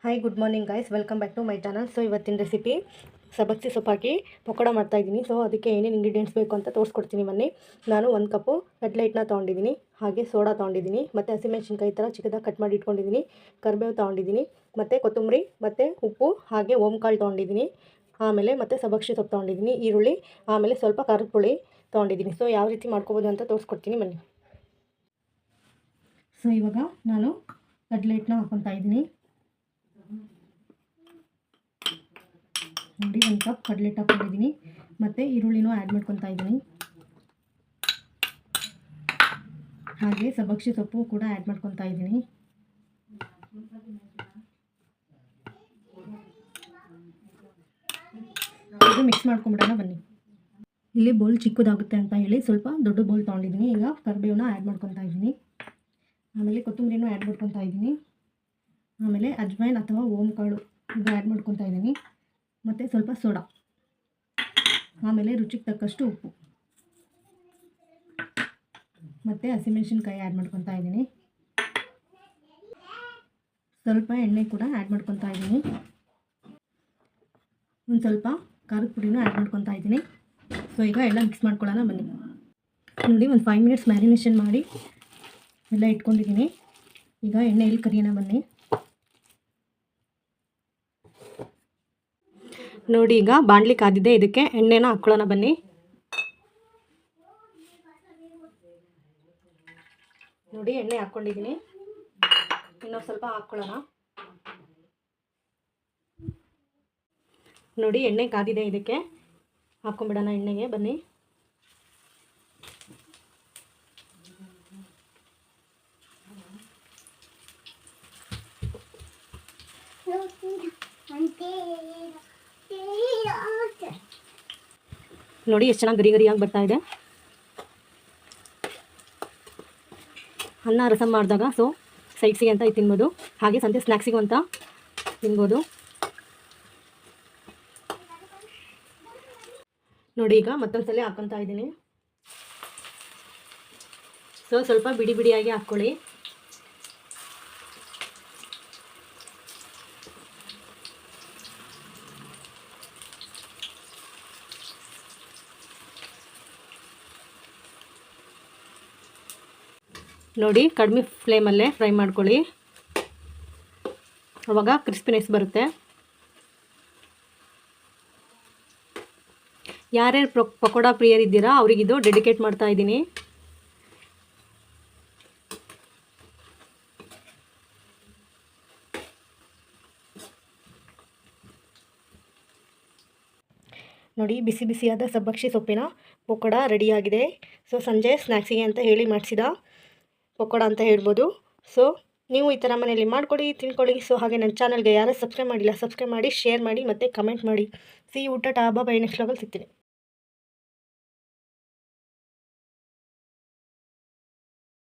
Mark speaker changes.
Speaker 1: Hi good morning guys, welcome back to my channel. So ಇವತ್ತಿನ recipe ಸಬ್ಬಕ್ಕಿ ಸೊಪ್ಪು ಹಾಕಿ ಪಕೋಡ ಮಾಡ್ತಾಯಿದ್ದೀನಿ. ಸೊ ಅದಕ್ಕೆ ಏನೇನು ಇಂಗ್ರೀಡಿಯೆಂಟ್ಸ್ ಬೇಕು ಅಂತ ತೋರಿಸ್ಕೊಡ್ತೀನಿ ಬನ್ನಿ. ನಾನು 1 ಕಪ್ಪು ಕಡಲೆ ಹಿಟ್ಟನ್ನ ತೊಗೊಂಡಿದ್ದೀನಿ, ಹಾಗೆ ಸೋಡಾ ತೊಗೊಂಡಿದ್ದೀನಿ, ಮತ್ತು ಹಸಿಮೆಣ್ಸಿನ್ಕಾಯಿ ಥರ ಚಿಕ್ಕದಾಗಿ ಕಟ್ ಮಾಡಿ ಇಟ್ಕೊಂಡಿದ್ದೀನಿ, ಕರಿಬೇವು ತೊಗೊಂಡಿದ್ದೀನಿ, ಮತ್ತು ಕೊತ್ತಂಬರಿ, ಮತ್ತು ಉಪ್ಪು, ಹಾಗೆ ಓಂಕಾಳು ತೊಗೊಂಡಿದ್ದೀನಿ, ಆಮೇಲೆ ಮತ್ತು ಸಬ್ಬಕ್ಕಿ ಸೊಪ್ಪು ತೊಗೊಂಡಿದ್ದೀನಿ, ಈರುಳ್ಳಿ, ಆಮೇಲೆ ಸ್ವಲ್ಪ ಖಾರದ ಪುಡಿ ತೊಗೊಂಡಿದ್ದೀನಿ. ಸೊ ಯಾವ ರೀತಿ ಮಾಡ್ಕೋಬೋದು ಅಂತ ತೋರಿಸ್ಕೊಡ್ತೀನಿ ಬನ್ನಿ. ಸೊ ಇವಾಗ ನಾನು ಕಡಲೆ ಹಿಟ್ಟನ್ನ ಹಾಕ್ಕೊತಾ ಇದ್ದೀನಿ. ನೋಡಿ 1 ಕಪ್ ಕಡಲೆ ಹಿಟ್ಟು ಹಾಕ್ಕೊಂಡಿದ್ದೀನಿ, ಮತ್ತು ಈರುಳ್ಳಿನೂ ಆ್ಯಡ್ ಮಾಡ್ಕೊತಾ ಇದ್ದೀನಿ, ಹಾಗೆ ಸಬ್ಬಕ್ಕಿ ಸೊಪ್ಪು ಕೂಡ ಆ್ಯಡ್ ಮಾಡ್ಕೊತಾ ಇದ್ದೀನಿ. ಇದು ಮಿಕ್ಸ್ ಮಾಡ್ಕೊಂಬಿಡೋಣ ಬನ್ನಿ. ಇಲ್ಲಿ ಬೌಲ್ ಚಿಕ್ಕದಾಗುತ್ತೆ ಅಂತ ಹೇಳಿ ಸ್ವಲ್ಪ ದೊಡ್ಡ ಬೌಲ್ ತೊಗೊಂಡಿದ್ದೀನಿ. ಈಗ ಕರಿಬೇವನ್ನ ಆ್ಯಡ್ ಮಾಡ್ಕೊತಾ ಇದ್ದೀನಿ, ಆಮೇಲೆ ಕೊತ್ತಂಬರಿನೂ ಆ್ಯಡ್ ಮಾಡ್ಕೊತಾ ಇದ್ದೀನಿ, ಆಮೇಲೆ ಅಜ್ವೈನ್ ಅಥವಾ ಓಂಕಾಳು ಇದು ಆ್ಯಡ್ ಮಾಡ್ಕೊತಾ ಇದ್ದೀನಿ, ಮತ್ತು ಸ್ವಲ್ಪ ಸೋಡಾ, ಆಮೇಲೆ ರುಚಿಗೆ ತಕ್ಕಷ್ಟು ಉಪ್ಪು, ಮತ್ತು ಹಸಿಮೆಣ್ಸಿನ್ಕಾಯಿ ಆ್ಯಡ್ ಮಾಡ್ಕೊತಾ ಇದ್ದೀನಿ, ಸ್ವಲ್ಪ ಎಣ್ಣೆ ಕೂಡ ಆ್ಯಡ್ ಮಾಡ್ಕೊತಾ ಇದ್ದೀನಿ, ಒಂದು ಸ್ವಲ್ಪ ಖಾರದ ಪುಡಿನೂ ಆ್ಯಡ್ ಮಾಡ್ಕೊತಾ ಇದ್ದೀನಿ. ಸೊ ಈಗ ಎಲ್ಲ ಮಿಕ್ಸ್ ಮಾಡ್ಕೊಳ್ಳೋಣ ಬನ್ನಿ. ನೋಡಿ ಒಂದು 5 ಮಿನಿಟ್ಸ್ ಮ್ಯಾರಿನೇಷನ್ ಮಾಡಿ ಎಲ್ಲ ಇಟ್ಕೊಂಡಿದ್ದೀನಿ. ಈಗ ಎಣ್ಣೆಯಲ್ಲಿ ಕರಿಯೋಣ ಬನ್ನಿ. ನೋಡಿ ಈಗ ಬಾಣಲಿ ಕಾದಿದೆ, ಇದಕ್ಕೆ ಎಣ್ಣೆನ ಹಾಕ್ಕೊಳ್ಳೋಣ ಬನ್ನಿ. ನೋಡಿ ಎಣ್ಣೆ ಹಾಕ್ಕೊಂಡಿದ್ದೀನಿ, ಇನ್ನೊಂದು ಸ್ವಲ್ಪ ಹಾಕ್ಕೊಳ್ಳೋಣ. ನೋಡಿ ಎಣ್ಣೆ ಕಾದಿದೆ, ಇದಕ್ಕೆ ಹಾಕ್ಕೊಂಬಿಡೋಣ ಎಣ್ಣೆಗೆ ಬನ್ನಿ. ನೋಡಿ ಎಷ್ಟು ಚೆನ್ನಾಗಿ ಗರಿಯಾಗಿ ಬರ್ತಾ ಇದೆ. ಅನ್ನ ರಸಂ ಮಾಡಿದಾಗ ಸೊ ಸೈಡ್ಸಿಗೆ ಅಂತ ತಿನ್ಬೋದು, ಹಾಗೆ ಸಂತೆ ಸ್ನ್ಯಾಕ್ಸಿಗೂ ಅಂತ ತಿನ್ಬೋದು. ನೋಡಿ ಈಗ ಮತ್ತೊಂದು ಸಲ ಹಾಕ್ಕೊತಾ ಇದ್ದೀನಿ. ಸೊ ಸ್ವಲ್ಪ ಬಿಡಿ ಬಿಡಿಯಾಗಿ ಹಾಕ್ಕೊಳ್ಳಿ. ನೋಡಿ ಕಡಿಮೆ ಫ್ಲೇಮಲ್ಲೇ ಫ್ರೈ ಮಾಡ್ಕೊಳ್ಳಿ, ಆವಾಗ ಕ್ರಿಸ್ಪಿನೆಸ್ ಬರುತ್ತೆ. ಯಾರ್ಯಾರು ಪಕೋಡ ಪ್ರಿಯರ್ ಇದ್ದೀರಾ ಅವರಿಗಿದು ಡೆಡಿಕೇಟ್ ಮಾಡ್ತಾ ಇದ್ದೀನಿ. ನೋಡಿ ಬಿಸಿ ಬಿಸಿಯಾದ ಸಬ್ಬಕ್ಕಿ ಸೊಪ್ಪಿನ ಪಕೋಡ ರೆಡಿಯಾಗಿದೆ. ಸೊ ಸಂಜೆ ಸ್ನ್ಯಾಕ್ಸಿಗೆ ಅಂತ ಹೇಳಿ ಮಾಡಿಸಿದ ಪಕೋಡ ಅಂತ ಹೇಳ್ಬೋದು. ಸೊ ನೀವು ಈ ಥರ ಮನೆಯಲ್ಲಿ ಮಾಡ್ಕೊಳ್ಳಿ, ತಿನ್ಕೊಳ್ಳಿ. ಸೊ ಹಾಗೆ ನನ್ನ ಚಾನಲ್ಗೆ ಯಾರು ಸಬ್ಸ್ಕ್ರೈಬ್ ಮಾಡಿಲ್ಲ ಸಬ್ಸ್ಕ್ರೈಬ್ ಮಾಡಿ, ಶೇರ್ ಮಾಡಿ, ಮತ್ತು ಕಮೆಂಟ್ ಮಾಡಿ. ಸಿ ಊಟ ಟಾಬಾ ಬೈ ನೆಕ್ಸ್ಟ್ ವ್ಲಾಗಲ್ಲಿ ಸಿಗ್ತೀನಿ.